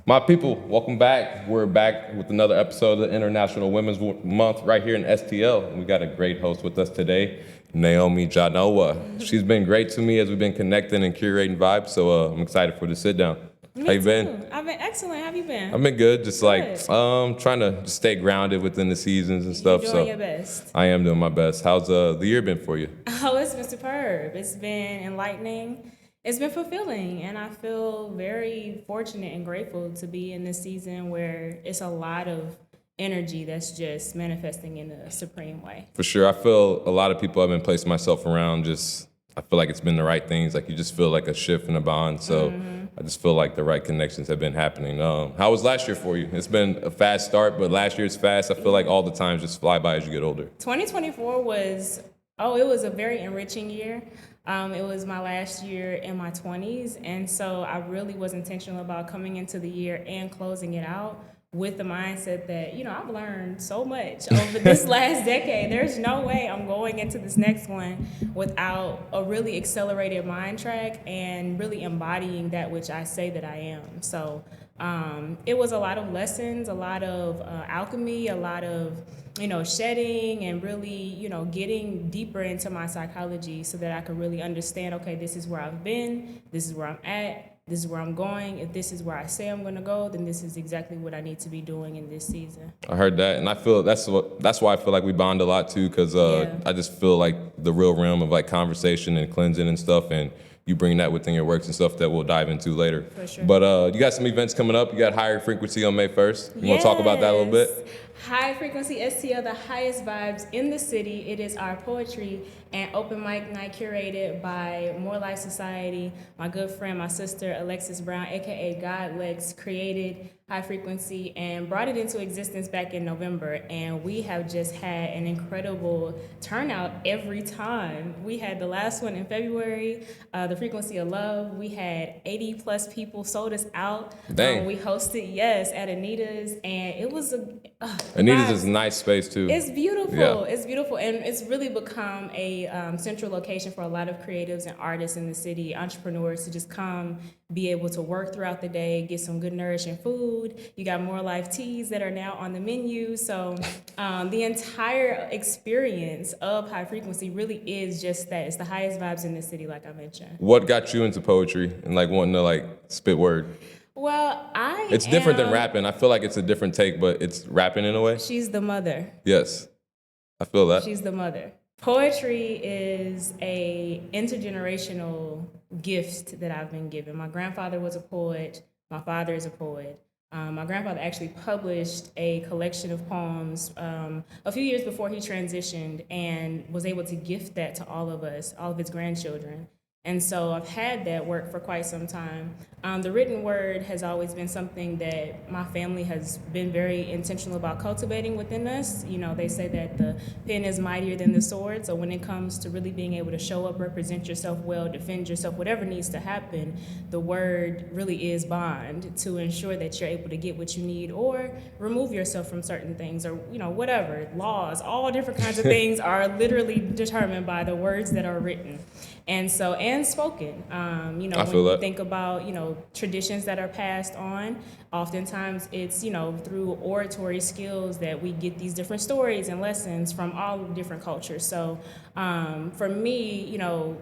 My people, welcome back. We're back with another episode of the International Women's Month right here in STL. And we got a great host with us today, Naomi Janoah. She's been great to me as we've been connecting and curating vibes, so I'm excited for the sit down. How you been? I've been excellent. How have you been? I've been good, just Good. trying to just stay grounded within the seasons and stuff. You're doing your best. I am doing my best. How's the year been for you? Oh, it's been superb. It's been enlightening. It's been fulfilling, and I feel very fortunate and grateful to be in this season where it's a lot of energy that's just manifesting in a supreme way. For sure. I feel a lot of people I've been placing myself around I feel like it's been the right things. Like you just feel like a shift in a bond. So I just feel like the right connections have been happening. How was last year for you? It's been a fast start, but last year's fast. I feel like all the times just fly by as you get older. 2024 was a very enriching year. It was my last year in my 20s, and so I really was intentional about coming into the year and closing it out with the mindset that, I've learned so much over this last decade. There's no way I'm going into this next one without a really accelerated mind track and really embodying that which I say that I am. So it was a lot of lessons, a lot of alchemy, a lot of shedding and really, getting deeper into my psychology so that I could really understand, okay, this is where I've been, this is where I'm at, this is where I'm going. If this is where I say I'm going to go, then this is exactly what I need to be doing in this season. I heard that, and I feel that's why I feel like we bond a lot too, because I just feel like the real realm of like conversation and cleansing and stuff, and you bring that within your works and stuff that we'll dive into later. For sure. But you got some events coming up. You got Higher Frequency on May 1st. You want to talk about that a little bit? High Frequency STL, the highest vibes in the city. It is our poetry and open mic night curated by More Life Society. My good friend, my sister, Alexis Brown, aka God Lex, created High Frequency and brought it into existence back in November. And we have just had an incredible turnout every time. We had the last one in February, the Frequency of Love. We had 80 plus people sold us out. Dang. We hosted, at Anita's, and it was Anita's is a nice space too. It's beautiful. Yeah. It's beautiful, and it's really become a central location for a lot of creatives and artists in the city, entrepreneurs to just come, be able to work throughout the day, get some good nourishing food. You got More Life teas that are now on the menu. So the entire experience of High Frequency really is just that. It's the highest vibes in the city, like I mentioned. What got you into poetry and like wanting to like spit word? Well, It's different than rapping. I feel like it's a different take, but it's rapping in a way. She's the mother. Yes, I feel that. She's the mother. Poetry is a intergenerational gift that I've been given. My grandfather was a poet. My father is a poet. My grandfather actually published a collection of poems a few years before he transitioned and was able to gift that to all of us, all of his grandchildren. And so I've had that work for quite some time. The written word has always been something that my family has been very intentional about cultivating within us. They say that the pen is mightier than the sword. So when it comes to really being able to show up, represent yourself well, defend yourself, whatever needs to happen, the word really is bond to ensure that you're able to get what you need or remove yourself from certain things or, whatever, laws, all different kinds of things are literally determined by the words that are written. And so, and spoken, when you think about, traditions that are passed on, oftentimes it's, through oratory skills that we get these different stories and lessons from all different cultures. So for me,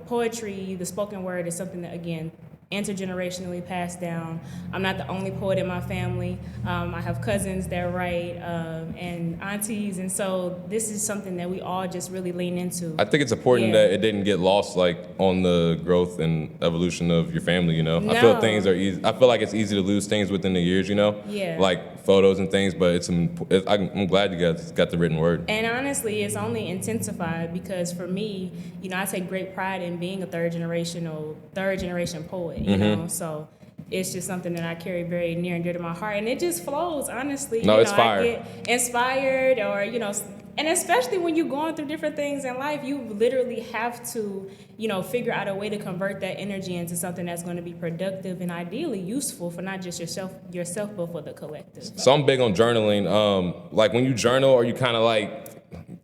poetry, the spoken word is something that, again, intergenerationally passed down. I'm not the only poet in my family. I have cousins that write and aunties, and so this is something that we all just really lean into. I think it's important that it didn't get lost like on the growth and evolution of your family, No. I feel things are easy. I feel like it's easy to lose things within the years, Yeah. like photos and things, but I'm glad you guys got the written word. And honestly, it's only intensified because for me, I take great pride in being a third generation poet, so it's just something that I carry very near and dear to my heart, and it just flows, honestly. No, it's fire. I get inspired or, and especially when you're going through different things in life, you literally have to, figure out a way to convert that energy into something that's going to be productive and ideally useful for not just yourself, but for the collective. So I'm big on journaling. Like when you journal, are you kind of like,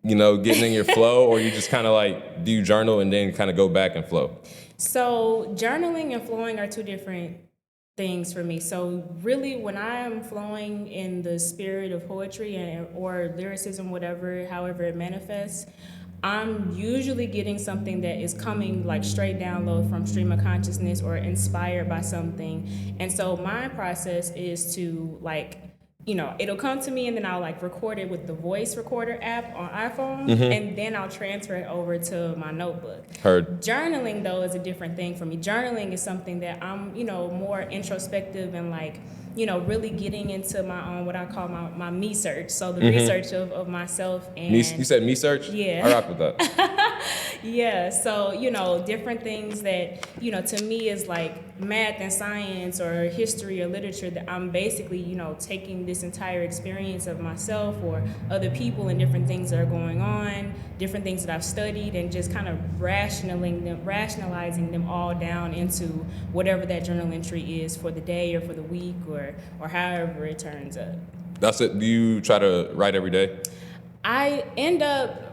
getting in your flow, or you just kind of like, do you journal and then kind of go back and flow? So journaling and flowing are two different things for me. So really, when I am flowing in the spirit of poetry or lyricism, whatever, however it manifests, I'm usually getting something that is coming like straight down low from stream of consciousness or inspired by something. And so my process is to like, it'll come to me and then I'll like record it with the voice recorder app on iPhone, and then I'll transfer it over to my notebook. Heard. Journaling though is a different thing for me. Journaling is something that I'm, more introspective and like, really getting into my own, what I call my me search. So the research of myself and... You said me search? Yeah. I rock with that. Yeah, so, different things that, to me is like math and science or history or literature that I'm basically, taking this entire experience of myself or other people and different things that are going on, different things that I've studied, and just kind of rationalizing them all down into whatever that journal entry is for the day or for the week or however it turns up. That's it. Do you try to write every day? I end up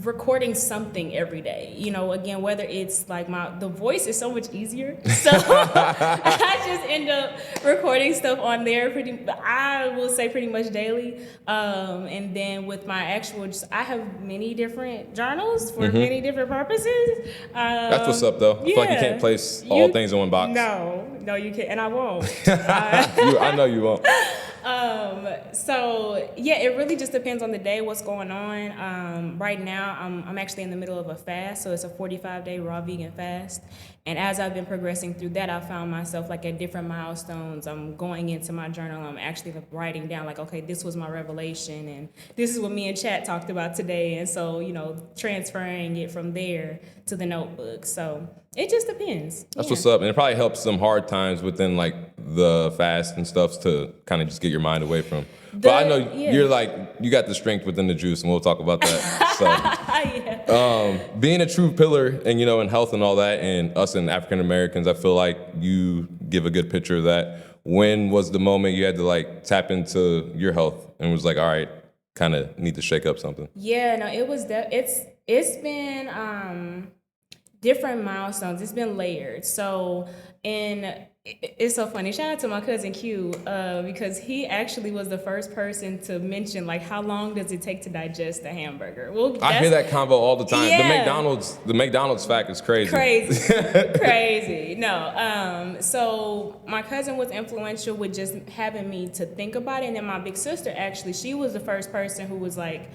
recording something every day. Again, whether it's like the voice is so much easier. So I just end up recording stuff on there I will say pretty much daily. And then with my actual, I have many different journals for many different purposes. That's what's up though. I feel like you can't place all things in one box. No, you can't. And I won't. I know you won't. So yeah, it really just depends on the day, what's going on. Right now, I'm actually in the middle of a fast, so it's a 45-day raw vegan fast. And as I've been progressing through that, I found myself like at different milestones. I'm going into my journal. I'm actually like writing down like, okay, this was my revelation, and this is what me and Chat talked about today. And so, transferring it from there to the notebook. So it just depends. That's what's up. And it probably helps some hard times within like the fast and stuff to kind of just get your mind away from. But I know you're like, you got the strength within the juice, and we'll talk about that. So, being a true pillar and, in health and all that, and us and African Americans, I feel like you give a good picture of that. When was the moment you had to like tap into your health and was like, all right, kind of need to shake up something? Yeah, no, it was, it's been, different milestones. It's been layered. So it's so funny. Shout out to my cousin Q, because he actually was the first person to mention like how long does it take to digest a hamburger. Well, I hear that convo all the time. Yeah. The McDonald's fact is crazy. Crazy. No. So my cousin was influential with just having me to think about it, and then my big sister actually, she was the first person who was like,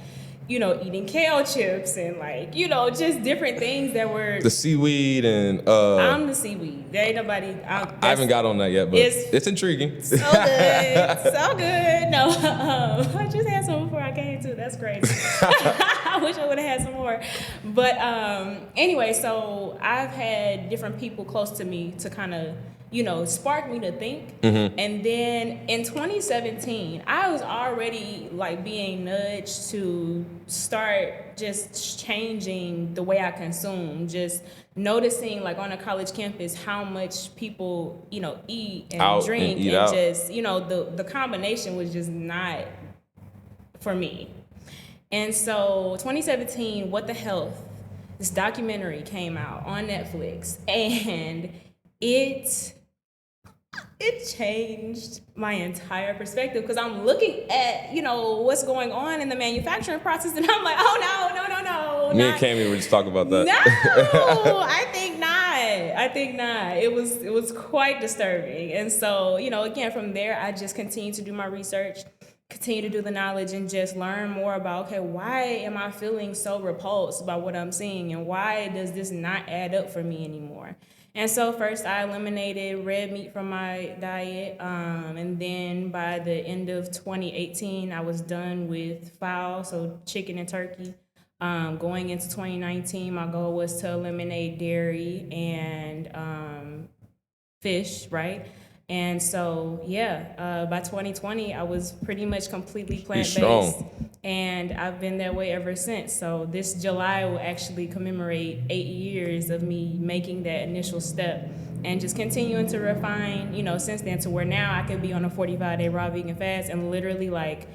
eating kale chips and like, just different things that were... The seaweed and... I'm the seaweed. There ain't nobody... I haven't got on that yet, but it's intriguing. So good. So good. No, I just had some before I came too. That's crazy. I wish I would have had some more. But anyway, so I've had different people close to me to kind of, spark me to think. And then in 2017, I was already like being nudged to start just changing the way I consume, just noticing like on a college campus how much people, eat and out drink and and just, the combination was just not for me. And so 2017, What the Health, this documentary came out on Netflix, and it changed my entire perspective, because I'm looking at, what's going on in the manufacturing process, and I'm like, oh, no. Me and Cammy were just talking about that. No, I think not. It was quite disturbing. And so, again, from there, I just continued to do my research, continue to do the knowledge, and just learn more about, okay, why am I feeling so repulsed by what I'm seeing, and why does this not add up for me anymore? And so first I eliminated red meat from my diet, and then by the end of 2018, I was done with fowl, so chicken and turkey. Going into 2019, my goal was to eliminate dairy and fish, right? And so, by 2020, I was pretty much completely plant-based. And I've been that way ever since. So this July will actually commemorate 8 years of me making that initial step and just continuing to refine, since then, to where now I could be on a 45-day raw vegan fast and literally like,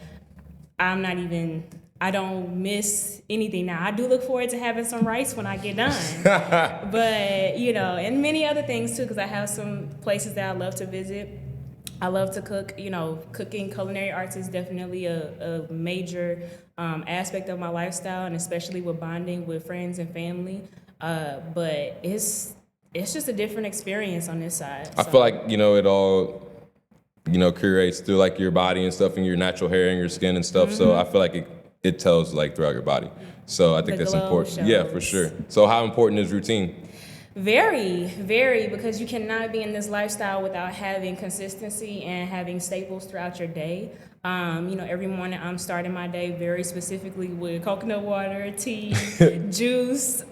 I don't miss anything. Now, I do look forward to having some rice when I get done. But, you know, and many other things too, because I have some places that I love to visit. I love to cook. You know, cooking, culinary arts is definitely a major aspect of my lifestyle, and especially with bonding with friends and family. But it's just a different experience on this side. I feel like, you know, it all, you know, curates through like your body and stuff and your natural hair and your skin and stuff. So I feel like it tells like throughout your body. So I think that's important. Shows. Yeah, for sure. So how important is routine? Very, very, because you cannot be in this lifestyle without having consistency and having staples throughout your day. You know, every morning I'm starting my day very specifically with coconut water, tea, juice,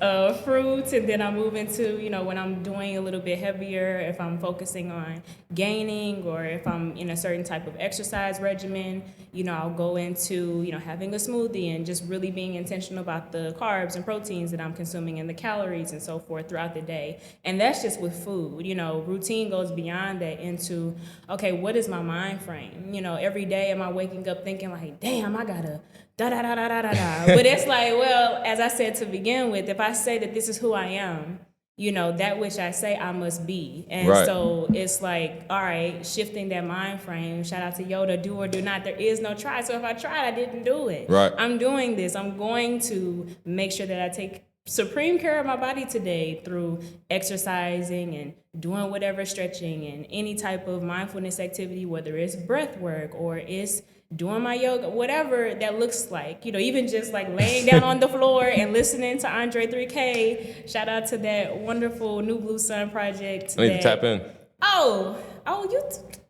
fruits, and then I move into, you know, when I'm doing a little bit heavier, if I'm focusing on gaining or if I'm in a certain type of exercise regimen, you know, I'll go into, you know, having a smoothie and just really being intentional about the carbs and proteins that I'm consuming and the calories and so forth throughout the day. And that's just with food. You know, routine goes beyond that into, okay, what is my mind frame? You know, every day am I waking up thinking like, damn, I gotta da-da-da-da-da-da-da. But it's like, well, as I said to begin with, if I say that this is who I am, you know, that which I say I must be. And so it's like, all right, shifting that mind frame. Shout out to Yoda, do or do not. There is no try. So if I tried, I didn't do it. Right. I'm doing this. I'm going to make sure that I take supreme care of my body today through exercising and doing whatever stretching and any type of mindfulness activity, whether it's breath work or it's doing my yoga, whatever that looks like, you know, even just like laying down on the floor and listening to Andre 3K. Shout out to that wonderful New Blue Sun project. I need to tap in.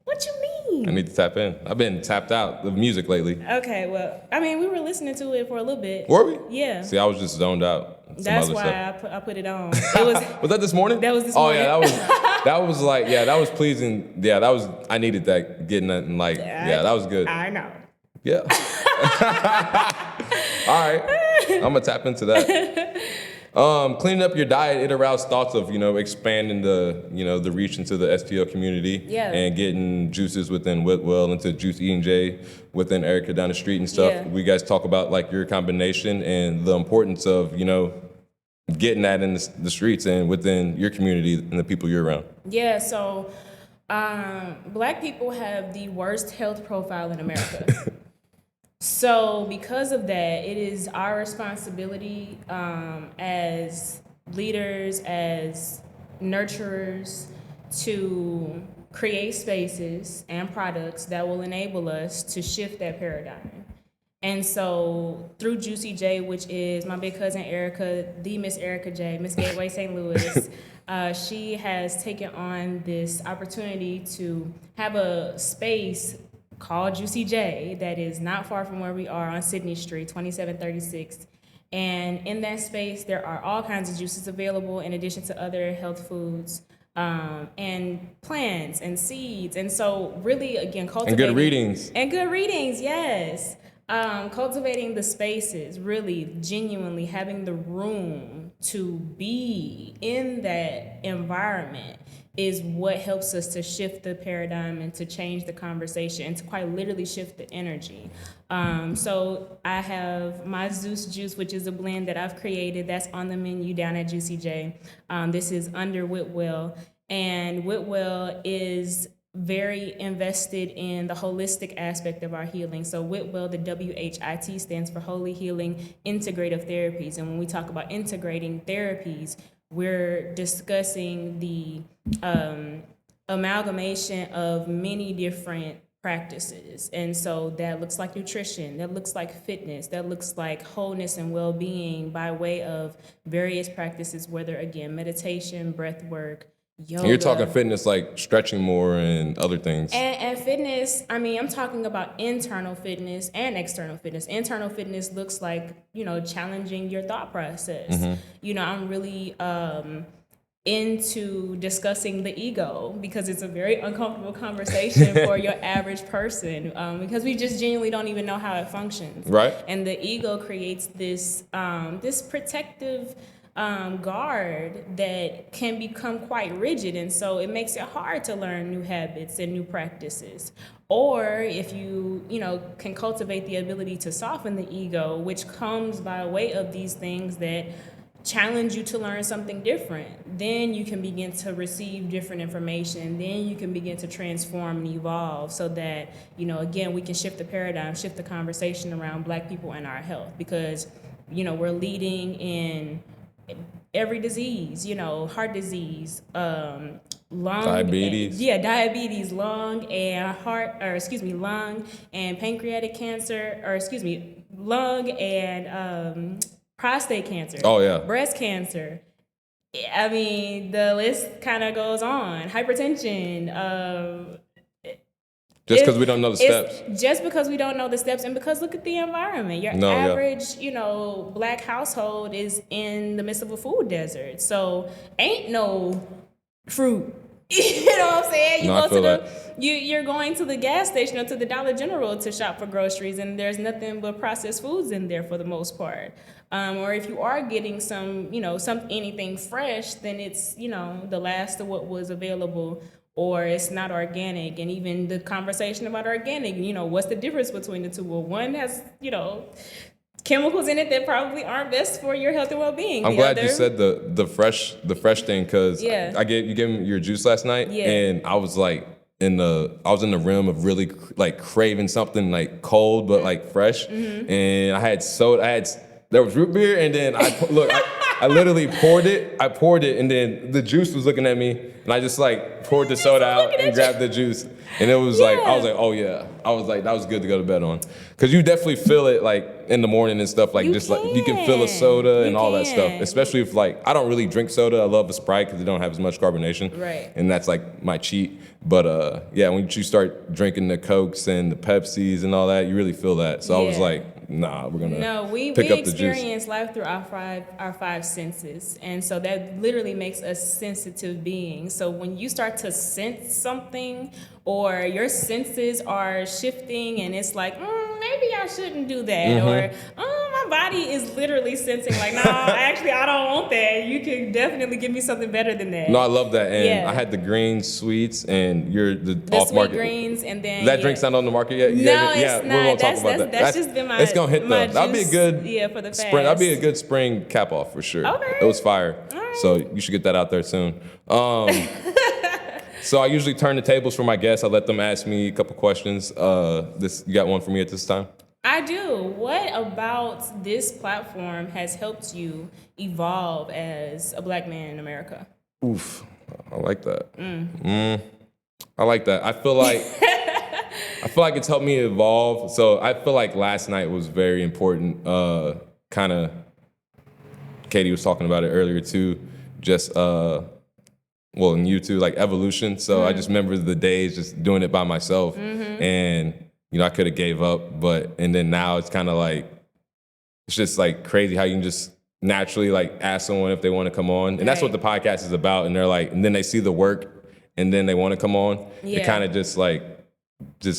What you mean? I need to tap in. I've been tapped out of music lately. Okay, well, I mean, we were listening to it for a little bit. Were we? Yeah. See, I was just zoned out. That's why I put it on. It was that this morning? That was this morning. Oh yeah, that was like, yeah, that was pleasing. Yeah, I needed that, getting that, and like, yeah, that was good. I know. Yeah. All right, I'm gonna tap into that. Cleaning up your diet, it aroused thoughts of, you know, expanding the, you know, the reach into the STL community. Yeah. And getting juices within Whitwell into Juice E&J within Erica down the street and stuff. Yeah. We guys talk about like your combination and the importance of, you know, getting that in the streets and within your community and the people you're around. Yeah, so Black people have the worst health profile in America. So because of that, it is our responsibility as leaders, as nurturers, to create spaces and products that will enable us to shift that paradigm. And so through Juicy J, which is my big cousin Erica, the Miss Erica J, Miss Gateway St. Louis, she has taken on this opportunity to have a space called Juicy J that is not far from where we are on Sydney Street, 2736. And in that space, there are all kinds of juices available in addition to other health foods and plants and seeds. And so really, again, cultivating. And good readings. And good readings, yes. Cultivating the spaces, really genuinely having the room to be in that environment is what helps us to shift the paradigm and to change the conversation and to quite literally shift the energy. So I have my Zeus juice, which is a blend that I've created that's on the menu down at Juicy J. This is under Whitwell, and Whitwell is very invested in the holistic aspect of our healing. So Whitwell, the WHIT stands for Holy Healing Integrative Therapies. And when we talk about integrating therapies, we're discussing the amalgamation of many different practices. And so that looks like nutrition, that looks like fitness, that looks like wholeness and well-being by way of various practices, whether, again, meditation, breath work, yoga. And you're talking fitness like stretching more and other things. And fitness, I mean, I'm talking about internal fitness and external fitness. Internal fitness looks like, you know, challenging your thought process. Mm-hmm. You know, I'm really into discussing the ego because it's a very uncomfortable conversation for your average person because we just genuinely don't even know how it functions. Right. And the ego creates this this protective guard that can become quite rigid, and so it makes it hard to learn new habits and new practices. Or if you can cultivate the ability to soften the ego, which comes by way of these things that challenge you to learn something different, then you can begin to receive different information. Then you can begin to transform and evolve so that, again, we can shift the paradigm, shift the conversation around Black people and our health, because, we're leading in every disease, heart disease, lung, diabetes. Diabetes, lung and pancreatic cancer, lung and prostate cancer. Oh, yeah. Breast cancer. I mean, the list kind of goes on. Hypertension. Just because we don't know the steps. Just because we don't know the steps, and because look at the environment. Your average, Black household is in the midst of a food desert. So ain't no fruit. You know what I'm saying? You're going to the gas station or to the Dollar General to shop for groceries, and there's nothing but processed foods in there for the most part. Or if you are getting anything fresh, then it's, the last of what was available, or it's not organic. And even the conversation about organic, what's the difference between the two? Well, one has, chemicals in it that probably aren't best for your health and well-being. I'm glad you said the fresh thing, because you gave me your juice last night, and I was like in the realm of really like craving something like cold but like fresh, and I had soda. There was root beer, and then I literally poured it. I poured it, and then the juice was looking at me, and I just like poured the soda out and grabbed the juice. And it was like, I was like, oh yeah. I was like, that was good to go to bed on. Because you definitely feel it like in the morning and stuff, like like you can feel a soda and all that stuff. Especially if like, I don't really drink soda. I love a Sprite because they don't have as much carbonation. Right. And that's like my cheat. But when you start drinking the Cokes and the Pepsis and all that, you really feel that. So I was like, nah, we're gonna pick up the juice. We experience life through our five senses. And so that literally makes us sensitive beings. So when you start to sense something, or your senses are shifting and it's like, maybe I shouldn't do that. Or my body is literally sensing like, no, actually I don't want that. You can definitely give me something better than that. No, I love that. And I had the green sweets, and you're the off market. Sweet greens, and then that drink's not on the market yet? No, it's not. We're gonna talk about that. That's just been my it's gonna hit though. That'd be a good for the fast. spring. That'd be a good spring cap off for sure. Okay. It was fire. Right. So you should get that out there soon. So I usually turn the tables for my guests. I let them ask me a couple questions. You got one for me at this time? I do. What about this platform has helped you evolve as a Black man in America? Oof, I like that. I like that. I feel like it's helped me evolve. So I feel like last night was very important. Kind of, Katie was talking about it earlier too. Just and you too, like evolution. So I just remember the days just doing it by myself, and I could have gave up, and then now it's kind of like, it's just like crazy how you can just naturally like ask someone if they want to come on. And that's what the podcast is about. And they're like, and then they see the work and then they want to come on. It kind of just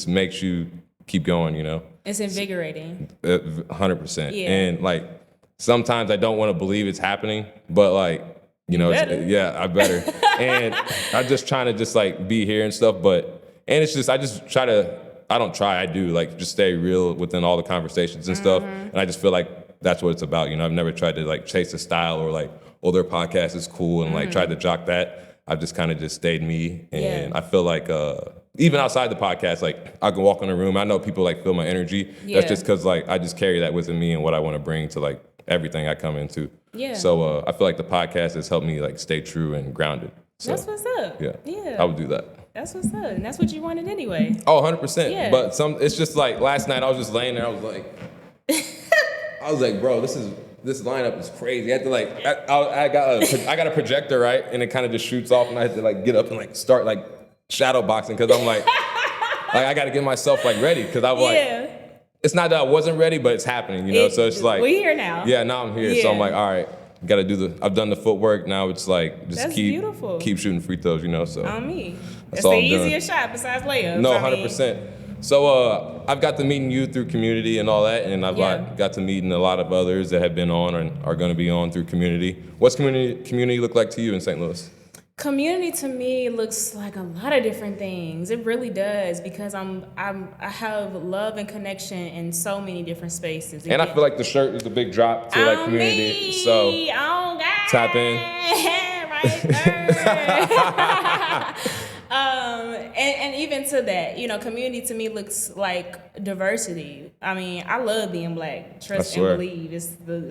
makes you keep going, It's invigorating. 100%. Yeah. And like, sometimes I don't want to believe it's happening, but like, I better. And I'm just trying to just like be here and stuff, and it's just, I do like just stay real within all the conversations and stuff. And I just feel like that's what it's about. I've never tried to like chase a style or like, their podcast is cool and like tried to jock that. I've just kind of just stayed me. And I feel like, even outside the podcast, like I can walk in a room. I know people like feel my energy. That's just because like, I just carry that within me and what I want to bring to like everything I come into. Yeah. So I feel like the podcast has helped me like stay true and grounded. So, that's what's up. Yeah. I would do that. That's what's up. And that's what you wanted anyway. Oh, 100%. Yeah. But it's just like last night I was just laying there. I was like, bro, this lineup is crazy. I had to like, I got a projector, right? And it kind of just shoots off, and I had to like get up and like start like shadow boxing, because I'm like, I got to get myself like ready, because I was like, it's not that I wasn't ready, but it's happening, So it's like, we're here now. Yeah, now I'm here. So I'm like, all right, got to I've done the footwork. Now it's like, just keep shooting free throws, So on me. That's the easiest shot besides layups. No, 100%. So I've got to meeting you through community and all that, and I've Yeah. got to meeting a lot of others that have been on and are going to be on through community. What's community look like to you in St. Louis? Community to me looks like a lot of different things. It really does, because I have love and connection in so many different spaces. And I feel like the shirt is a big drop to like community. Me. So Oh God. tap in. Right there. And even to that, community to me looks like diversity. I mean, I love being Black. Trust and believe. It's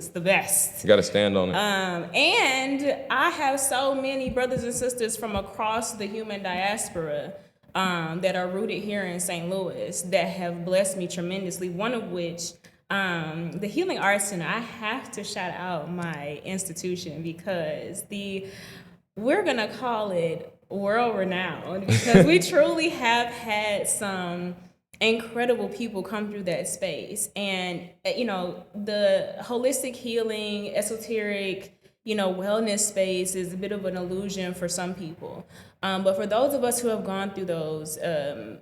the best. You got to stand on it. And I have so many brothers and sisters from across the human diaspora that are rooted here in St. Louis that have blessed me tremendously. One of which, the Healing Arts Center. I have to shout out my institution, because we're gonna call it world renowned, because we truly have had some incredible people come through that space. And the holistic healing, esoteric, wellness space is a bit of an illusion for some people. But for those of us who have gone through those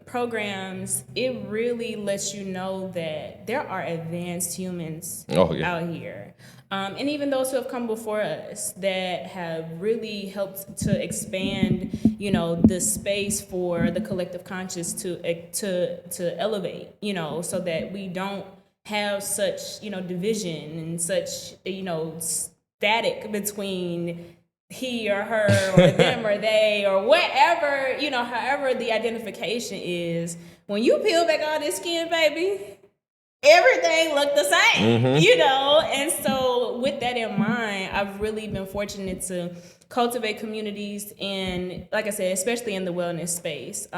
programs, it really lets you know that there are advanced humans out here. And even those who have come before us that have really helped to expand, the space for the collective conscious to elevate, so that we don't have such, division and such, static between he or her or them or they or whatever, however the identification is. When you peel back all this skin, baby, everything looked the same, And so with that in mind, I've really been fortunate to cultivate communities in, like I said, especially in the wellness space.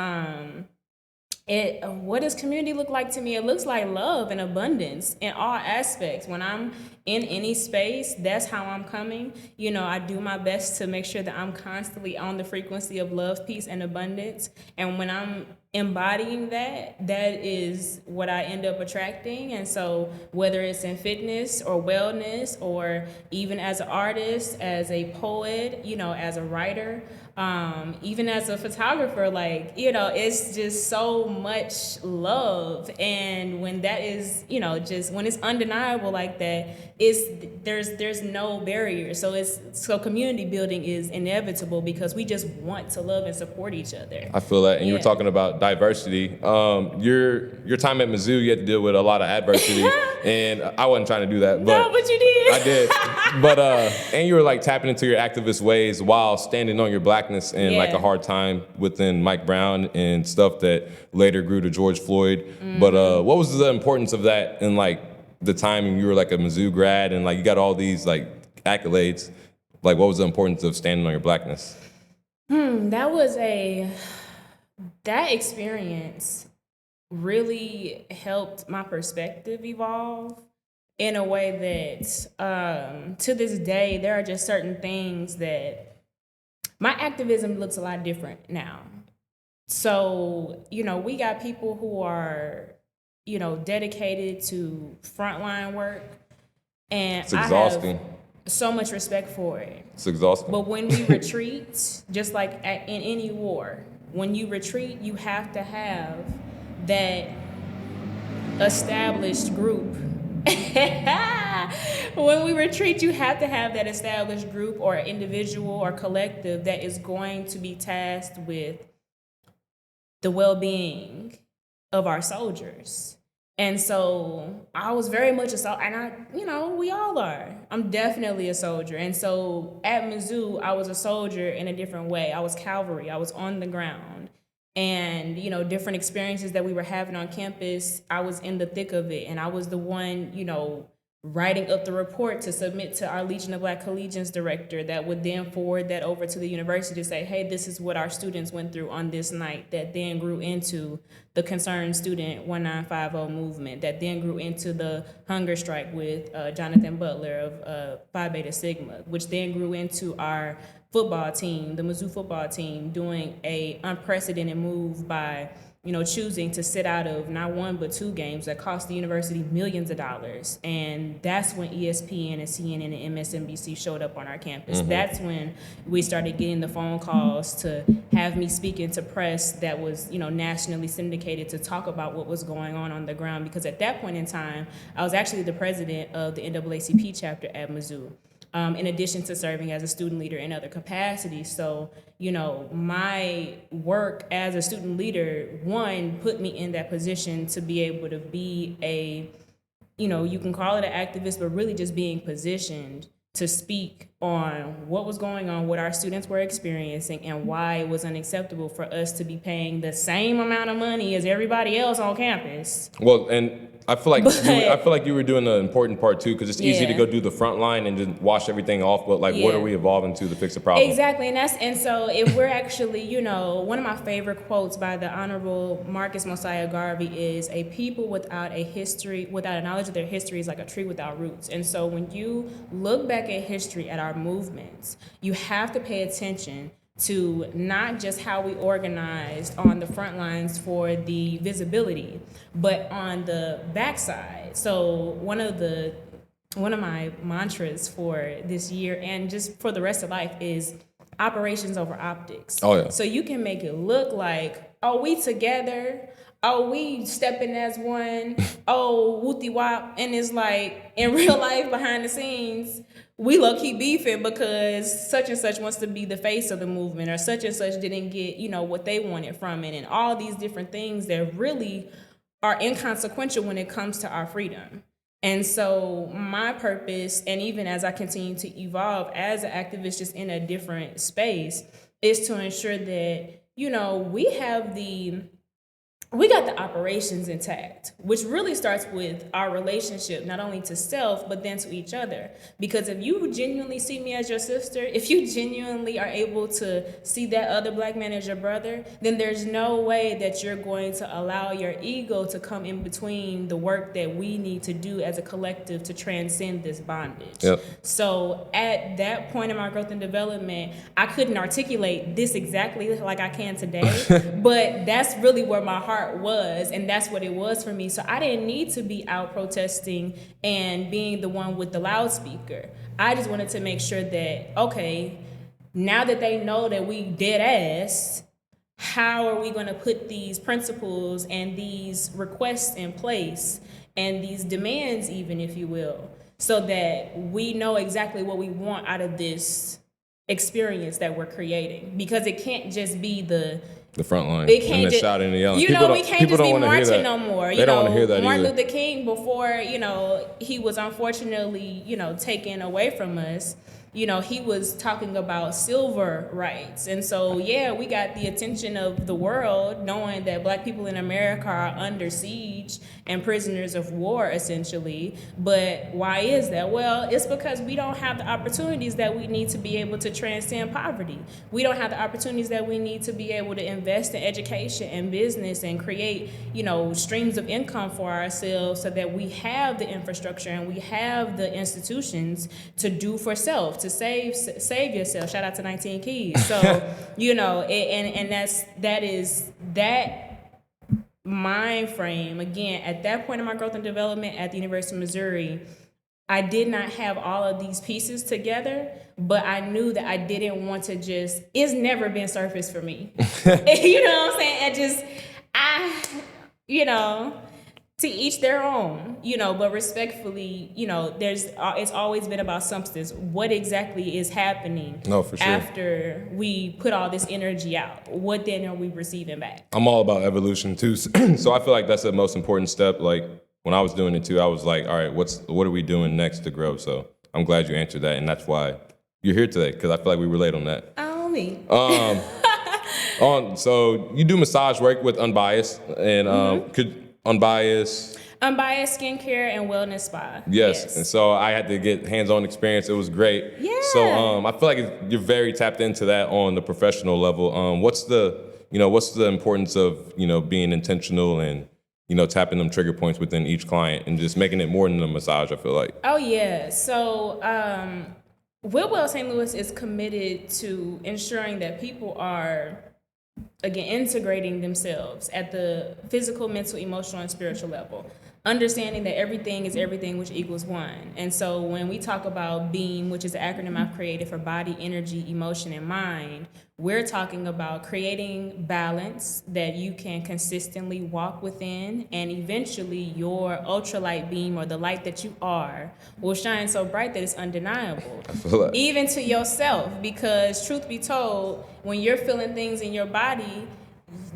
What does community look like to me? It looks like love and abundance in all aspects. When I'm in any space, that's how I'm coming. I do my best to make sure that I'm constantly on the frequency of love, peace, and abundance. And when I'm embodying that is what I end up attracting. And so whether it's in fitness or wellness, or even as an artist, as a poet, as a writer, even as a photographer, it's just so much love. And when that is, just when it's undeniable like that, there's no barrier. So community building is inevitable, because we just want to love and support each other. I feel that. And you were talking about diversity. Your time at Mizzou, you had to deal with a lot of adversity, and I wasn't trying to do that. But no, but you did. I did. But and you were tapping into your activist ways while standing on your Blackness in a hard time within Mike Brown and stuff that later grew to George Floyd. But what was the importance of that in the time you were a Mizzou grad and you got all these accolades? What was the importance of standing on your Blackness? That experience really helped my perspective evolve in a way that to this day, there are just certain things that my activism looks a lot different now. So, we got people who are, dedicated to frontline work, and it's exhausting. I have so much respect for it. It's exhausting. But when we retreat, just like in any war, when you retreat, you have to have that established group. When we retreat, you have to have that established group or individual or collective that is going to be tasked with the well-being of our soldiers. And so I was very much a soldier, and we all are. I'm definitely a soldier. And so at Mizzou, I was a soldier in a different way. I was cavalry. I was on the ground. And, different experiences that we were having on campus, I was in the thick of it. And I was the one, writing up the report to submit to our Legion of Black Collegians director that would then forward that over to the university to say, hey, this is what our students went through on this night, that then grew into the Concerned Student 1950 movement, that then grew into the hunger strike with Jonathan Butler of Phi Beta Sigma, which then grew into our football team, the Mizzou football team, doing a unprecedented move by choosing to sit out of not one but two games that cost the university millions of dollars. And that's when ESPN and CNN and MSNBC showed up on our campus. That's when we started getting the phone calls to have me speaking to press that was, nationally syndicated to talk about what was going on the ground. Because at that point in time, I was actually the president of the NAACP chapter at Mizzou. In addition to serving as a student leader in other capacities. So, my work as a student leader, one, put me in that position to be able to be you can call it an activist, but really just being positioned to speak on what was going on, what our students were experiencing, and why it was unacceptable for us to be paying the same amount of money as everybody else on campus. Well, and I feel like you were doing an important part too, because it's easy to go do the front line and just wash everything off. But what are we evolving to fix the problem? Exactly, and so if we're actually, one of my favorite quotes by the Honorable Marcus Mosiah Garvey is, "A people without a history, without a knowledge of their history, is like a tree without roots." And so when you look back at history, at our movements, you have to pay attention to not just how we organized on the front lines for the visibility, but on the backside. So one of my mantras for this year and just for the rest of life is operations over optics. Oh yeah. So you can make it look like, oh, we together, oh, we stepping as one, oh, whoopty wop, and it's like in real life behind the scenes, we low-key beefing because such and such wants to be the face of the movement, or such and such didn't get, what they wanted from it, and all these different things that really are inconsequential when it comes to our freedom. And so my purpose, and even as I continue to evolve as an activist just in a different space, is to ensure that, we got the operations intact, which really starts with our relationship, not only to self, but then to each other. Because if you genuinely see me as your sister, if you genuinely are able to see that other Black man as your brother, then there's no way that you're going to allow your ego to come in between the work that we need to do as a collective to transcend this bondage. Yep. So at that point in my growth and development, I couldn't articulate this exactly like I can today, but that's really where my heart was, and that's what it was for me. So I didn't need to be out protesting and being the one with the loudspeaker. I just wanted to make sure that, okay, now that they know that we dead ass, how are we going to put these principles and these requests in place and these demands, even, if you will, so that we know exactly what we want out of this experience that we're creating? Because it can't just be the front line. It can't and the shouting and the yelling. We can't just be marching no more. They don't want to hear that Martin either. Luther King, before, he was unfortunately, taken away from us, he was talking about civil rights. And so, we got the attention of the world, knowing that Black people in America are under siege and prisoners of war, essentially. But why is that? Well, it's because we don't have the opportunities that we need to be able to transcend poverty. We don't have the opportunities that we need to be able to invest in education and business and create, streams of income for ourselves, so that we have the infrastructure and we have the institutions to do for self, to save yourself. Shout out to 19 Keys. So, and that is that mind frame. Again, at that point in my growth and development at the University of Missouri, I did not have all of these pieces together, but I knew that I didn't want to it's never been surface for me. You know what I'm saying? To each their own, but respectfully, it's always been about substance. What exactly is happening after we put all this energy out? What then are we receiving back? I'm all about evolution too. So I feel like that's the most important step. Like when I was doing it too, I was like, all right, what are we doing next to grow? So I'm glad you answered that. And that's why you're here today, because I feel like we relate on that. Oh, me. So you do massage work with Unbiased and Unbiased skincare and wellness spa. Yes. And so I had to get hands-on experience. It was great. Yeah. So I feel like you're very tapped into that on the professional level. What's the importance of, being intentional and, tapping them trigger points within each client and just making it more than a massage, I feel like? Oh, yeah. So Whitwell St. Louis is committed to ensuring that people are, again, integrating themselves at the physical, mental, emotional, and spiritual level. understanding that everything is everything, which equals one. And so when we talk about BEAM, which is the acronym I've created for body, energy, emotion, and mind, we're talking about creating balance that you can consistently walk within, and eventually your ultralight beam, or the light that you are, will shine so bright that it's undeniable. I feel like Even to yourself, because truth be told, when you're feeling things in your body,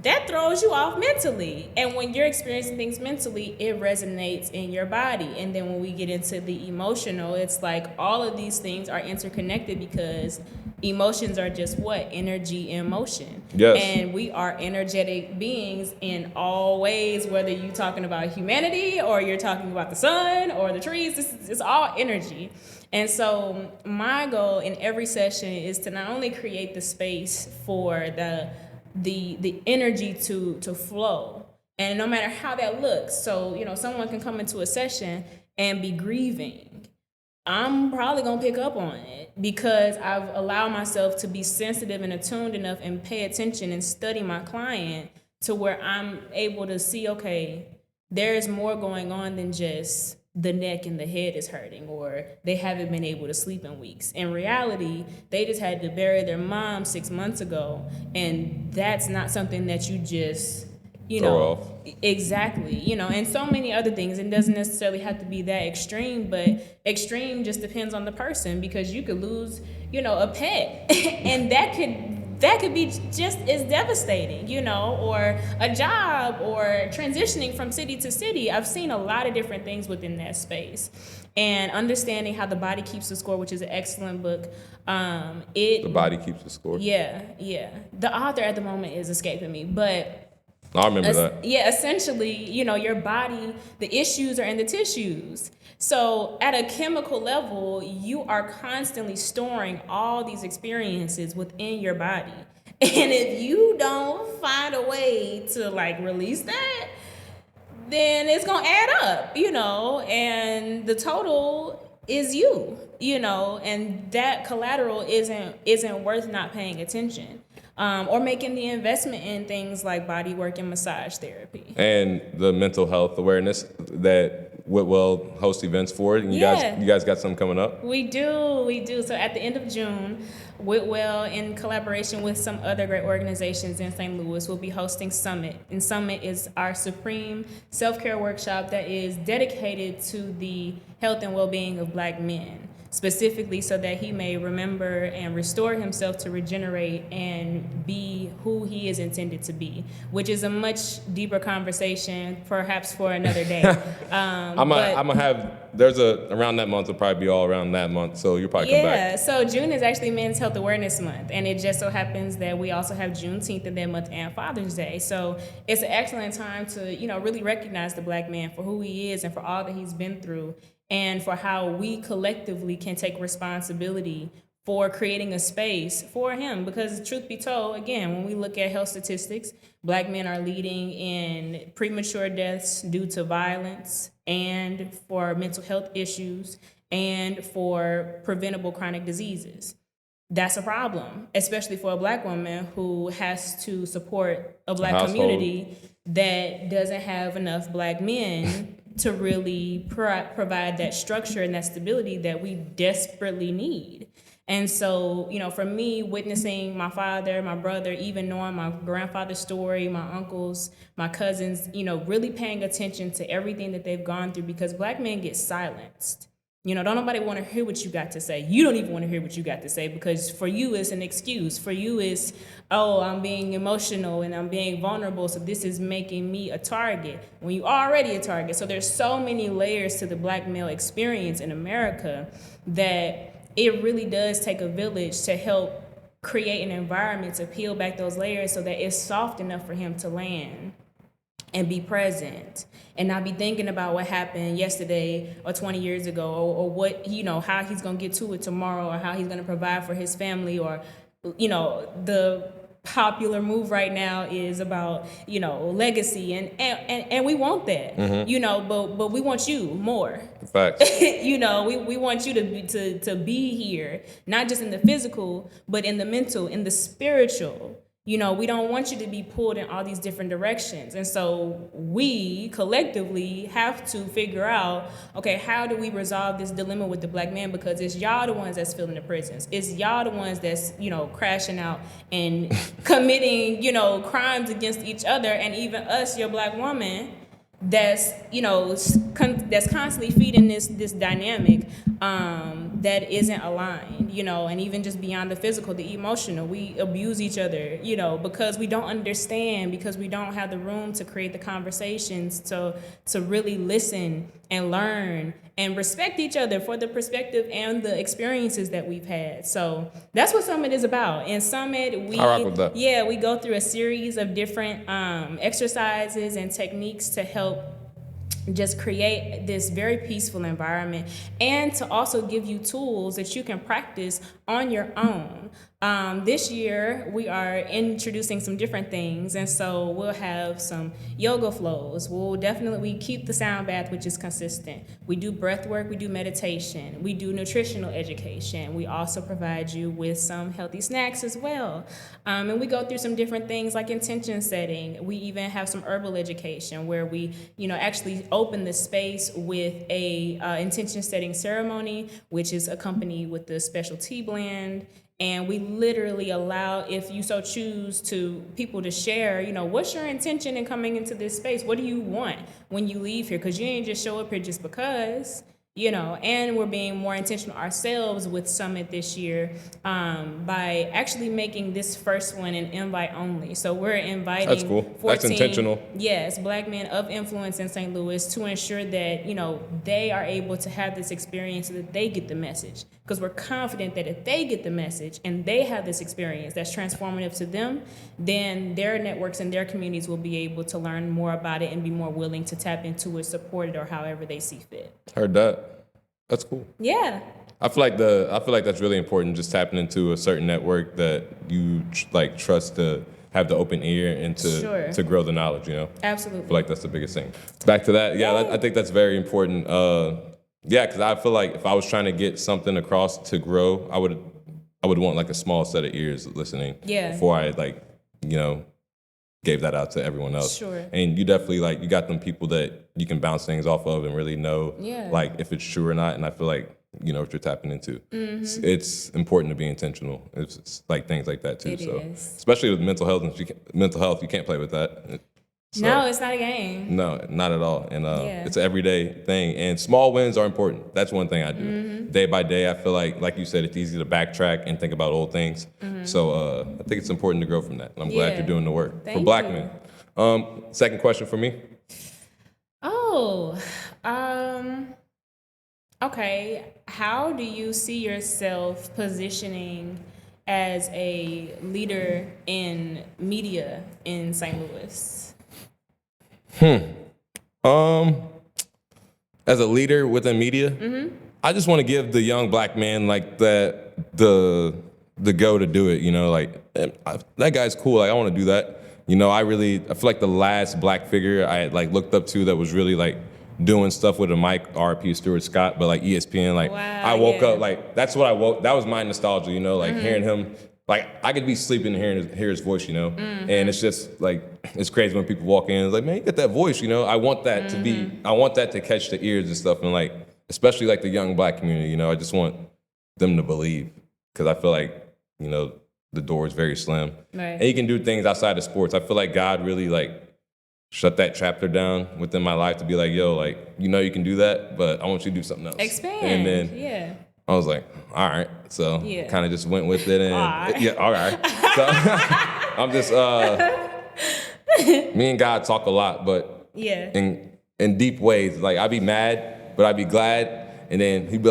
that throws you off mentally. And when you're experiencing things mentally, it resonates in your body. And then when we get into the emotional, it's like all of these things are interconnected, because emotions are just what? Energy in motion. Yes. And we are energetic beings in all ways, whether you're talking about humanity or you're talking about the sun or the trees, it's all energy. And so my goal in every session is to not only create the space for the energy to flow, and no matter how that looks. So, someone can come into a session and be grieving. I'm probably gonna pick up on it, because I've allowed myself to be sensitive and attuned enough and pay attention and study my client to where I'm able to see, okay, there's more going on than just the neck and the head is hurting, or they haven't been able to sleep in weeks. In reality, they just had to bury their mom 6 months ago, and that's not something that you just, throw off. Exactly, and so many other things. It doesn't necessarily have to be that extreme, but extreme just depends on the person, because you could lose, a pet, and that could be just as devastating, or a job, or transitioning from city to city. I've seen a lot of different things within that space. And understanding how the body keeps the score, which is an excellent book. The body keeps the score. Yeah. The author at the moment is escaping me, but I remember that. Yeah, essentially, your body, the issues are in the tissues. So at a chemical level, you are constantly storing all these experiences within your body. And if you don't find a way to release that, then it's going to add up, and the total is you, and that collateral isn't worth not paying attention. Or making the investment in things like body work and massage therapy. And the mental health awareness that Whitwell hosts events for. And you guys got something coming up? We do. So at the end of June, Whitwell, in collaboration with some other great organizations in St. Louis, will be hosting Summit. And Summit is our supreme self-care workshop that is dedicated to the health and well-being of Black men, specifically so that he may remember and restore himself to regenerate and be who he is intended to be, which is a much deeper conversation, perhaps for another day. I'm gonna have, around that month, will probably be all around that month, so you'll probably come back. Yeah, so June is actually Men's Health Awareness Month, and it just so happens that we also have Juneteenth in that month and Father's Day. So it's an excellent time to, really recognize the Black man for who he is and for all that he's been through, and for how we collectively can take responsibility for creating a space for him. Because truth be told, again, when we look at health statistics, Black men are leading in premature deaths due to violence, and for mental health issues, and for preventable chronic diseases. That's a problem, especially for a Black woman who has to support a Black community that doesn't have enough Black men to really provide that structure and that stability that we desperately need. And so, for me, witnessing my father, my brother, even knowing my grandfather's story, my uncles, my cousins, really paying attention to everything that they've gone through, because Black men get silenced. Don't nobody want to hear what you got to say. You don't even want to hear what you got to say, because for you it's an excuse. For you it's, oh, I'm being emotional and I'm being vulnerable, so this is making me a target, when you already a target. So there's so many layers to the Black male experience in America that it really does take a village to help create an environment to peel back those layers so that it's soft enough for him to land and be present, and not be thinking about what happened yesterday or 20 years ago, or what, how he's gonna get to it tomorrow, or how he's gonna provide for his family, or, the popular move right now is about, legacy, and we want that, but we want you more. Facts. We want you to be here, not just in the physical, but in the mental, in the spiritual. You know, we don't want you to be pulled in all these different directions. And so we collectively have to figure out, okay, how do we resolve this dilemma with the black man? Because it's y'all the ones that's filling the prisons. It's y'all the ones that's, you know, crashing out and committing, you know, crimes against each other. And even us, your black woman, that's, you know, that's constantly feeding this dynamic that isn't aligned, you know, and even just beyond the physical, the emotional. We abuse each other, you know, because we don't understand, because we don't have the room to create the conversations to really listen and learn and respect each other for the perspective and the experiences that we've had. So that's what Summit is about. In Summit, we go through a series of different exercises and techniques to help just create this very peaceful environment, and to also give you tools that you can practice on your own. This year, we are introducing some different things, and so we'll have some yoga flows. We keep the sound bath, which is consistent. We do breath work, we do meditation, we do nutritional education. We also provide you with some healthy snacks as well. And we go through some different things like intention setting. We even have some herbal education where we, you know, actually open the space with a intention setting ceremony, which is accompanied with the special tea blend. And we literally allow, if you so choose, to people to share, you know, what's your intention in coming into this space? What do you want when you leave here? Because you ain't just show up here just because, you know. And we're being more intentional ourselves with Summit this year by actually making this first one an invite only. So we're inviting That's cool. 14, that's intentional. Yes, black men of influence in St. Louis to ensure that, you know, they are able to have this experience so that they get the message. Because we're confident that if they get the message and they have this experience that's transformative to them, then their networks and their communities will be able to learn more about it and be more willing to tap into it, support it, or however they see fit. Heard that. That's cool. Yeah. I feel like that's really important. Just tapping into a certain network that you trust to have the open ear and to grow the knowledge. You know. Absolutely. I feel like that's the biggest thing. Back to that. Yeah, I think that's very important. Yeah, because I feel like if I was trying to get something across to grow, I would want like a small set of ears listening. Yeah. Before I gave that out to everyone else. Sure. And you definitely you got them people that you can bounce things off of and really know if it's true or not. And I feel like you know what you're tapping into. Mm-hmm. It's important to be intentional. It's like things like that too. It is. Especially with mental health, you can't play with that. So, no, it's not a game. No, not at all. And it's an everyday thing. And small wins are important. That's one thing I do. Mm-hmm. Day by day, I feel like you said, it's easy to backtrack and think about old things. Mm-hmm. So I think it's important to grow from that. And I'm glad you're doing the work. Thank for black you. men. Second question for me. Okay. How do you see yourself positioning as a leader in media in St. Louis? As a leader within media, I just want to give the young black man the go to do it. You know, that guy's cool. I want to do that. You know, I feel like the last black figure I had looked up to that was really doing stuff with a mic, RP Stuart Scott, but ESPN. Wow, I woke up that's what I woke. That was my nostalgia. You know, hearing him. I could be sleeping and hear his voice, you know? Mm-hmm. And it's just, it's crazy when people walk in. It's man, you got that voice, you know? I want that I want that to catch the ears and stuff. And, especially, the young black community, you know? I just want them to believe. Because I feel you know, the door is very slim. Right. And you can do things outside of sports. I feel like God really, shut that chapter down within my life to be yo, you know you can do that, but I want you to do something else. Expand, and then, I was like, all right. So kind of just went with it. And all right. So I'm just, me and God talk a lot, but in deep ways. I'd be mad, but I'd be glad. And then he'd be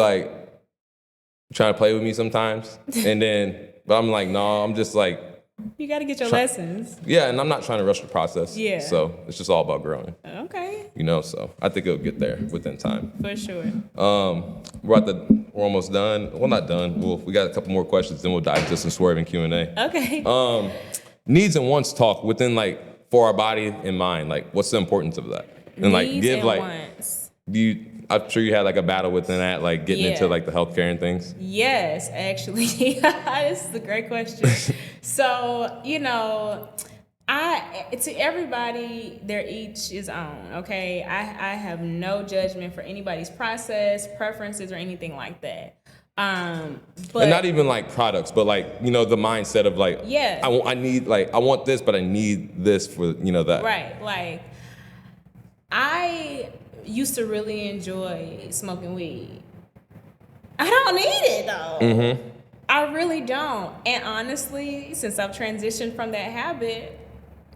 trying to play with me sometimes. And then, but I'm no, I'm just you got to get your lessons. Yeah, and I'm not trying to rush the process. Yeah. So it's just all about growing. Okay. You know, so I think it'll get there within time. For sure. We're almost done. Well, not done. We got a couple more questions, then we'll dive into some Swervinn Q&A. Okay. Needs and wants talk within for our body and mind. What's the importance of that? And Needs and wants. I'm sure you had like a battle within that, like getting into like the healthcare and things. Yes, actually. This is a great question. So, to everybody, they're each his own, okay? I have no judgment for anybody's process, preferences, or anything like that. But and not even like products, but like, the mindset of like, I need, like, I want this, but I need this for, that. Right. Like, I used to really enjoy smoking weed. I don't need it though. Mm-hmm. I really don't. And honestly, since I've transitioned from that habit,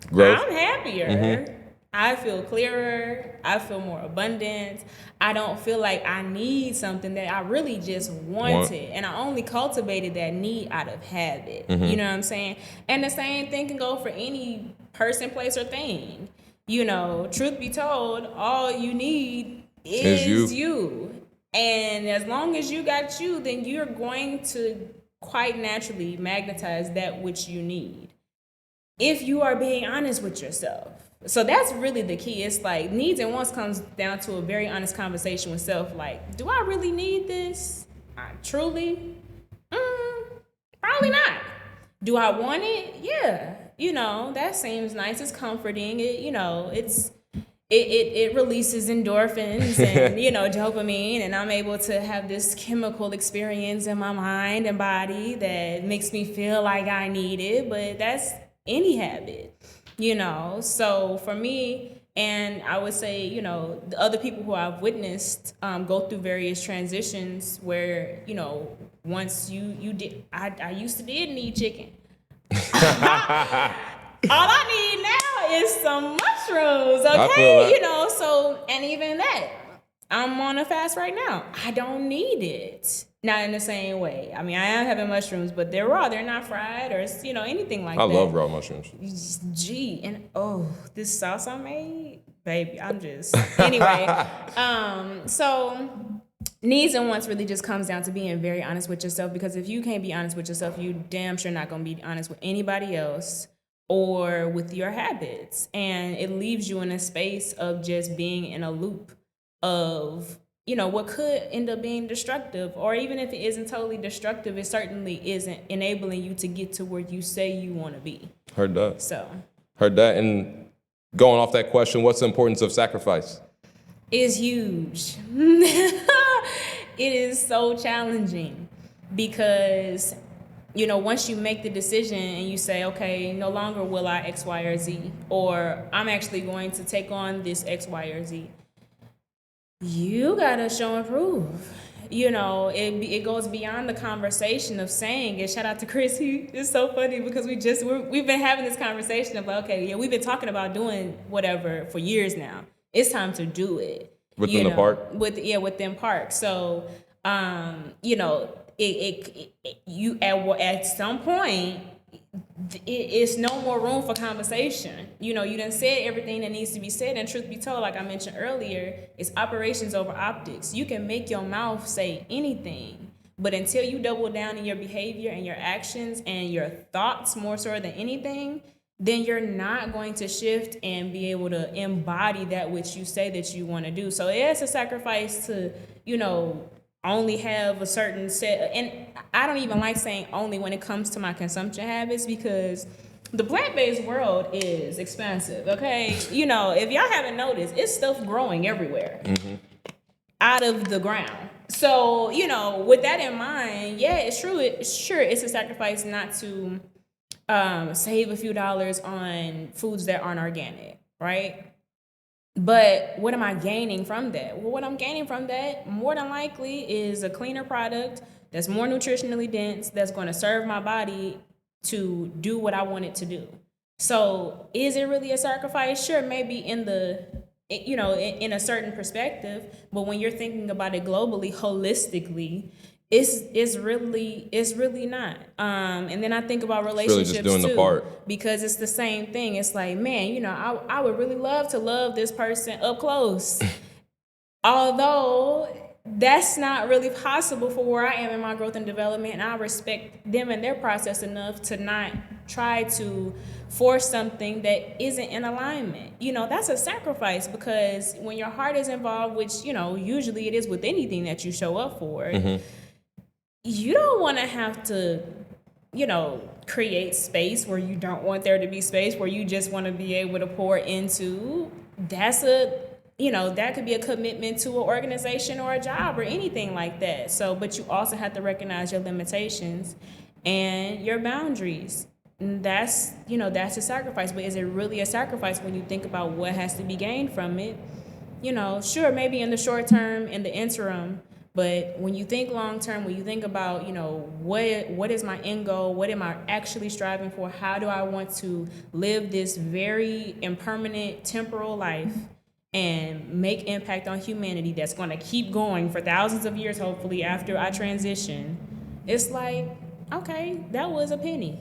Growth. I'm happier. Mm-hmm. I feel clearer. I feel more abundant. I don't feel like I need something that I really just wanted. And I only cultivated that need out of habit. Mm-hmm. You know what I'm saying? And the same thing can go for any person, place, or thing. Truth be told, all you need is you. And as long as you got you, then you're going to quite naturally magnetize that which you need, if you are being honest with yourself. So that's really the key. It's like needs and wants comes down to a very honest conversation with self. Like, do I really need this? Truly? Probably not. Do I want it? Yeah. That seems nice. It's comforting. It releases endorphins and, dopamine, and I'm able to have this chemical experience in my mind and body that makes me feel like I need it, but that's any habit, So for me, and I would say, the other people who I've witnessed go through various transitions where, once you did, I used to did need chicken. All I need now is some mushrooms, okay? So, and even that, I'm on a fast right now. I don't need it. Not in the same way. I mean, I am having mushrooms, but they're raw. They're not fried or, anything like that. I love raw mushrooms. Gee, and this sauce I made, baby, I'm just, anyway. So needs and wants really just comes down to being very honest with yourself, because if you can't be honest with yourself, you damn sure not going to be honest with anybody else or with your habits. And it leaves you in a space of just being in a loop of, what could end up being destructive. Or even if it isn't totally destructive, it certainly isn't enabling you to get to where you say you want to be. Heard that. Heard that. And going off that question, what's the importance of sacrifice? It's huge. It is so challenging because once you make the decision and you say, okay, no longer will I X, Y, or Z, or I'm actually going to take on this X, Y, or Z, you gotta show and prove. It goes beyond the conversation of saying it. Shout out to Chris. It's so funny because we've been having this conversation of like, okay, yeah, we've been talking about doing whatever for years now. It's time to do it. Within the park? Within park. So, you at some point, it's no more room for conversation. You done said everything that needs to be said, and truth be told, like I mentioned earlier, it's operations over optics. You can make your mouth say anything, but until you double down in your behavior and your actions and your thoughts more so than anything, then you're not going to shift and be able to embody that which you say that you want to do. So it's a sacrifice to, only have a certain set. And I don't even like saying only when it comes to my consumption habits, because the plant-based world is expensive, okay? If y'all haven't noticed, it's stuff growing everywhere out of the ground. So, with that in mind, yeah, it's true. It's a sacrifice not to save a few dollars on foods that aren't organic, right? But what am I gaining from that? Well, what I'm gaining from that, more than likely, is a cleaner product that's more nutritionally dense, that's going to serve my body to do what I want it to do. So is it really a sacrifice? Sure, maybe in a certain perspective, but when you're thinking about it globally, holistically, it's really not. And then I think about relationships really just doing too, the part. because it's the same thing. It's like, man, I would really love to love this person up close. Although that's not really possible for where I am in my growth and development, and I respect them and their process enough to not try to force something that isn't in alignment. That's a sacrifice, because when your heart is involved, which, usually it is with anything that you show up for, you don't want to have to, create space where you don't want there to be space, where you just want to be able to pour into. That could be a commitment to an organization or a job or anything like that. So, but you also have to recognize your limitations and your boundaries. And that's a sacrifice. But is it really a sacrifice when you think about what has to be gained from it? Sure, maybe in the short term, in the interim, but when you think long term, when you think about, what is my end goal? What am I actually striving for? How do I want to live this very impermanent temporal life and make impact on humanity that's going to keep going for thousands of years, hopefully, after I transition? It's like, okay, that was a penny.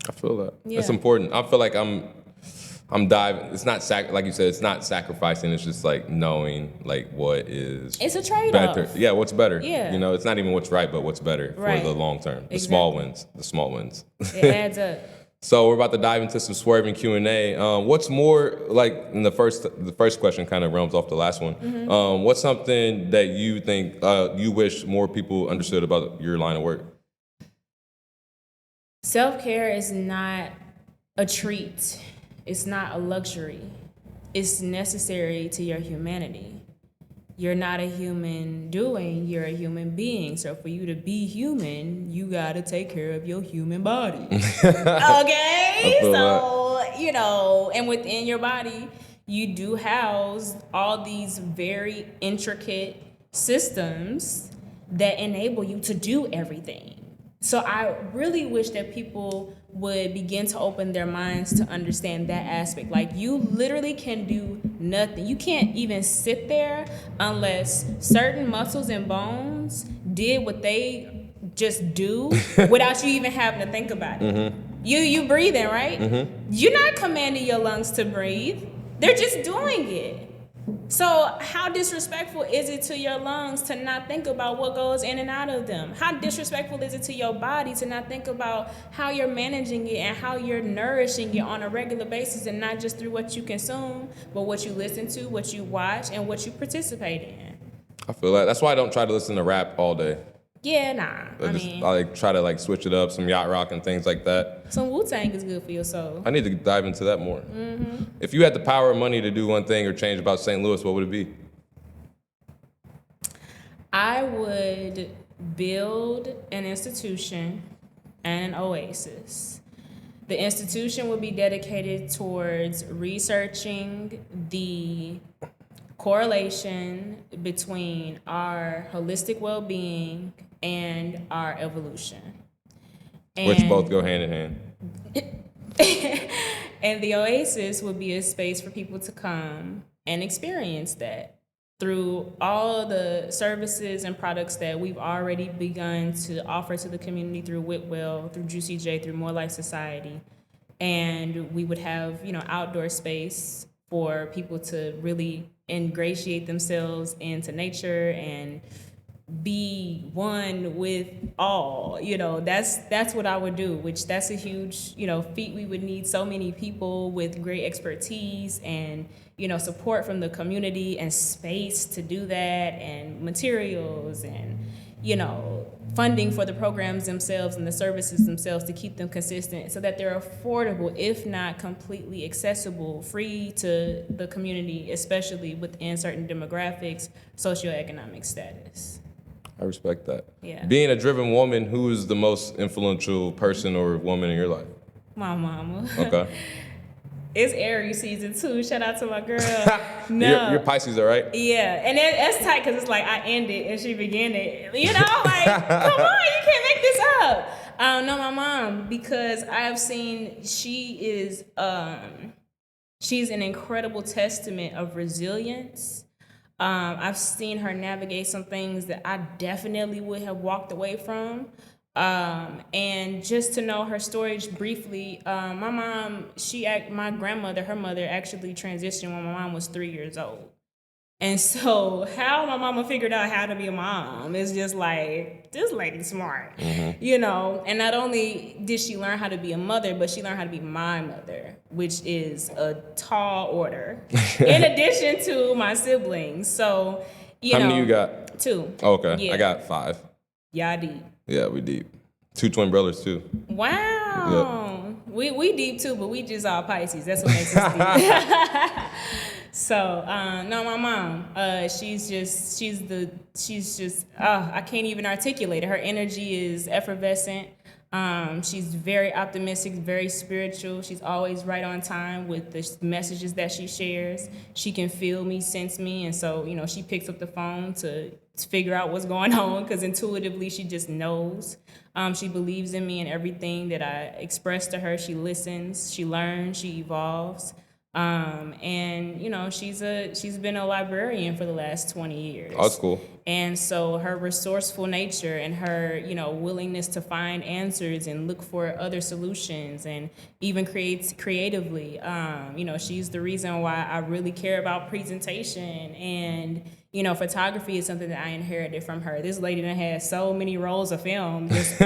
I feel that. Yeah. It's important. I feel like I'm diving. It's not like you said. It's not sacrificing. It's just like knowing like what is. It's a trade-off. Better. Yeah, what's better? Yeah. It's not even what's right, but what's better for the long term. The small wins. The small wins. It adds up. So we're about to dive into some Swervinn Q&A. What's more, like in the first question kind of realms off the last one. What's something that you think you wish more people understood about your line of work? Self-care is not a treat. It's not a luxury. It's necessary to your humanity. You're not a human doing, you're a human being. So for you to be human, you gotta take care of your human body. Okay? So, and within your body, you do house all these very intricate systems that enable you to do everything. So I really wish that people would begin to open their minds to understand that aspect. Like, you literally can do nothing. You can't even sit there unless certain muscles and bones did what they just do without you even having to think about it. You breathing, right? You're not commanding your lungs to breathe. They're just doing it. So how disrespectful is it to your lungs to not think about what goes in and out of them? How disrespectful is it to your body to not think about how you're managing it and how you're nourishing it on a regular basis, and not just through what you consume, but what you listen to, what you watch, and what you participate in? I feel that. That's why I don't try to listen to rap all day. Yeah, nah. I try to switch it up, some yacht rock and things like that. Some Wu-Tang is good for your soul. I need to dive into that more. If you had the power of money to do one thing or change about St. Louis, what would it be? I would build an institution and an oasis. The institution would be dedicated towards researching the correlation between our holistic well-being and our evolution. Which both go hand in hand. And the oasis would be a space for people to come and experience that through all the services and products that we've already begun to offer to the community through Whitwell, through Juicy J, through More Life Society. And we would have, outdoor space for people to really ingratiate themselves into nature and be one with all. That's what I would do, which that's a huge, feat. We would need so many people with great expertise and, support from the community and space to do that, and materials and, funding for the programs themselves and the services themselves to keep them consistent so that they're affordable, if not completely accessible, free to the community, especially within certain demographics, socioeconomic status. I respect that. Yeah. Being a driven woman, who is the most influential person or woman in your life? My mama. Okay. It's Aries season 2. Shout out to my girl. No. You're Pisces, all right? Yeah, and that's tight because it's like I end it and she began it. Come on, you can't make this up. No, my mom, because I've seen she's an incredible testament of resilience. I've seen her navigate some things that I definitely would have walked away from. And just to know her story briefly, my mom, my grandmother, her mother actually transitioned when my mom was 3 years old. And so how my mama figured out how to be a mom is just like, this lady's smart, you know? And not only did she learn how to be a mother, but she learned how to be my mother, which is a tall order, in addition to my siblings. So, How many you got? 2. Oh, okay. Yeah. I got 5. Y'all deep. Yeah, we deep. 2 twin brothers, too. Wow. Yep. We deep too, but we just all Pisces. That's what makes us deep. So, no, my mom, she's just, I can't even articulate it. Her energy is effervescent. She's very optimistic, very spiritual. She's always right on time with the messages that she shares. She can feel me, sense me, and so, you know, she picks up the phone to figure out what's going on because intuitively she just knows. She believes in me and everything that I express to her. She listens, she learns, she evolves. And you know, she's been a librarian for the last 20 years. Oh, that's cool. And so her resourceful nature and her, you know, willingness to find answers and look for other solutions and even creates creatively. You know, she's the reason why I really care about presentation, and you know, photography is something that I inherited from her. This lady done had so many rolls of film just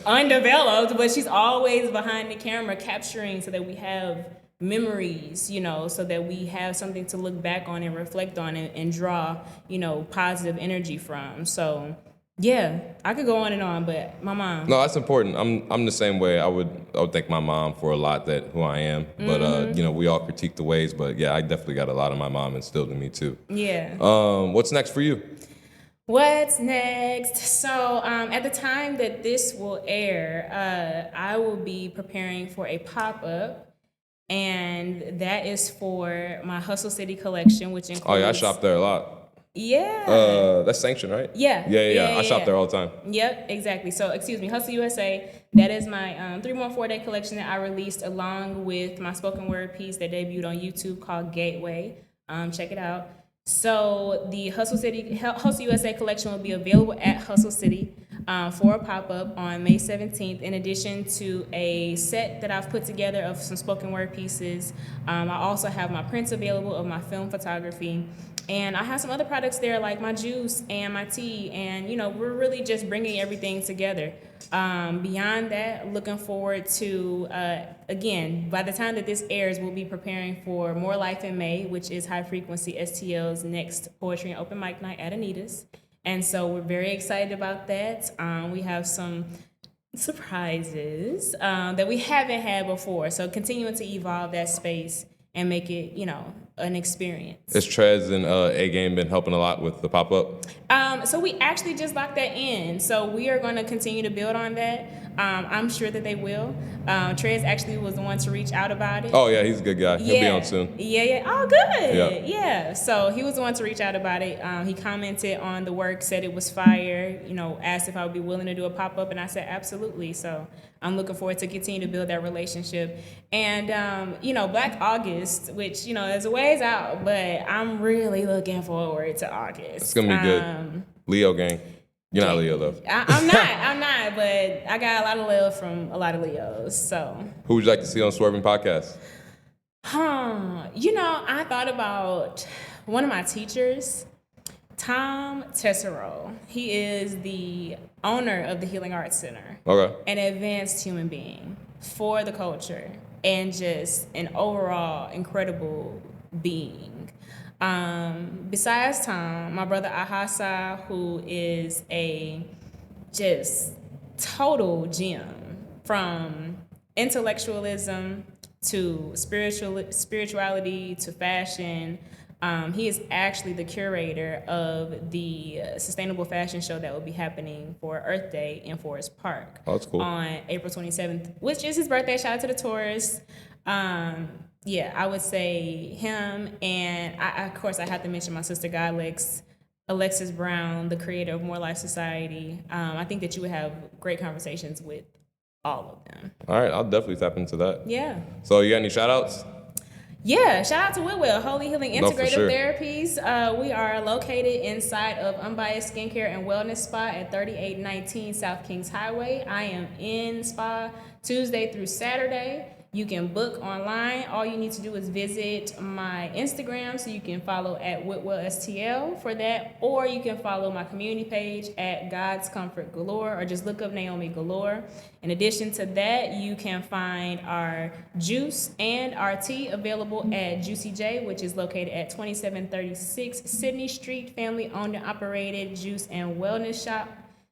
undeveloped, but she's always behind the camera capturing so that we have memories, you know, so that we have something to look back on and reflect on and draw, you know, positive energy from. So yeah, I could go on and on, but my mom. No, that's important. I'm the same way. I would thank my mom for a lot that who I am. But you know, we all critique the ways, but yeah, I definitely got a lot of my mom instilled in me too. Yeah. What's next for you? What's next? So at the time that this will air, I will be preparing for a pop-up. And that is for my Hustle City collection, which includes... Oh yeah, I shop there a lot. Yeah. That's sanctioned, right? Yeah. Yeah. I shop there all the time. Yep, exactly. So, excuse me, Hustle USA, that is my 314-day collection that I released along with my spoken word piece that debuted on YouTube called Gateway. Check it out. So the Hustle USA collection will be available at Hustle City for a pop-up on May 17th, in addition to a set that I've put together of some spoken word pieces. I also have my prints available of my film photography. And I have some other products there like my juice and my tea, and you know, we're really just bringing everything together. Beyond that, looking forward to, again, by the time that this airs, we'll be preparing for More Life in May, which is High Frequency STL's next poetry and open mic night at Anita's. And so we're very excited about that. We have some surprises that we haven't had before. So continuing to evolve that space and make it, you know, an experience. Has Trez and A-Game been helping a lot with the pop-up? So we actually just locked that in. So we are going to continue to build on that. I'm sure that they will. Trez actually was the one to reach out about it. Oh, yeah, he's a good guy. He'll be on soon. Yeah. Oh, good. Yeah. So he was the one to reach out about it. He commented on the work, said it was fire, you know, asked if I would be willing to do a pop-up, and I said absolutely. So I'm looking forward to continue to build that relationship. And, you know, Black August, which, you know, is a ways out, but I'm really looking forward to August. It's going to be good. Leo gang. You're not Leo, though. I'm not, but I got a lot of love from a lot of Leos, so. Who would you like to see on Swervinn podcast? You know, I thought about one of my teachers, Tom Tesoro. He is the owner of the Healing Arts Center. Okay. An advanced human being for the culture and just an overall incredible being. Besides Tom, my brother Ahasa, who is a just total gem from intellectualism to spirituality to fashion. He is actually the curator of the sustainable fashion show that will be happening for Earth Day in Forest Park. Oh, that's cool. On April 27th, which is his birthday. Shout out to the tourists. Yeah, I would say him, and of course I have to mention my sister Godlex, Alexis Brown, the creator of More Life Society. I think that you would have great conversations with all of them. All right, I'll definitely tap into that. Yeah. So you got any shout outs? Yeah, shout out to Whitwell, Holy Healing Integrative sure. Therapies. We are located inside of Unbiased Skincare and Wellness Spa at 3819 South Kings Highway. I am in spa Tuesday through Saturday. You can book online. All you need to do is visit my Instagram, so you can follow at WhitwellSTL for that, or you can follow my community page at God's Comfort Galore, or just look up Naomi Galore. In addition to that, you can find our juice and our tea available at Juicy J, which is located at 2736 Sydney Street, family-owned and operated juice and wellness shop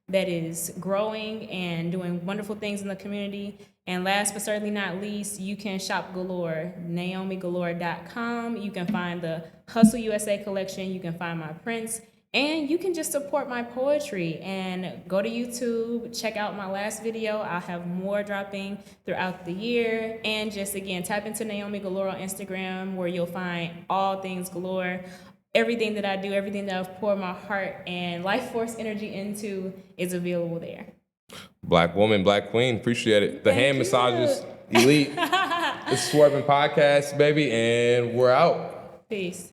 that is growing and doing wonderful things in the community. And last but certainly not least, you can shop Galore, NaomiGalore.com. You can find the Hustle USA collection. You can find my prints. And you can just support my poetry and go to YouTube, check out my last video. I'll have more dropping throughout the year. And just, again, tap into Naomi Galore on Instagram, where you'll find all things Galore. Everything that I do, everything that I've poured my heart and life force energy into is available there. Black woman, black queen. Appreciate it. The hand massages, elite. It's Swervinn Podcast, baby, and we're out. Peace.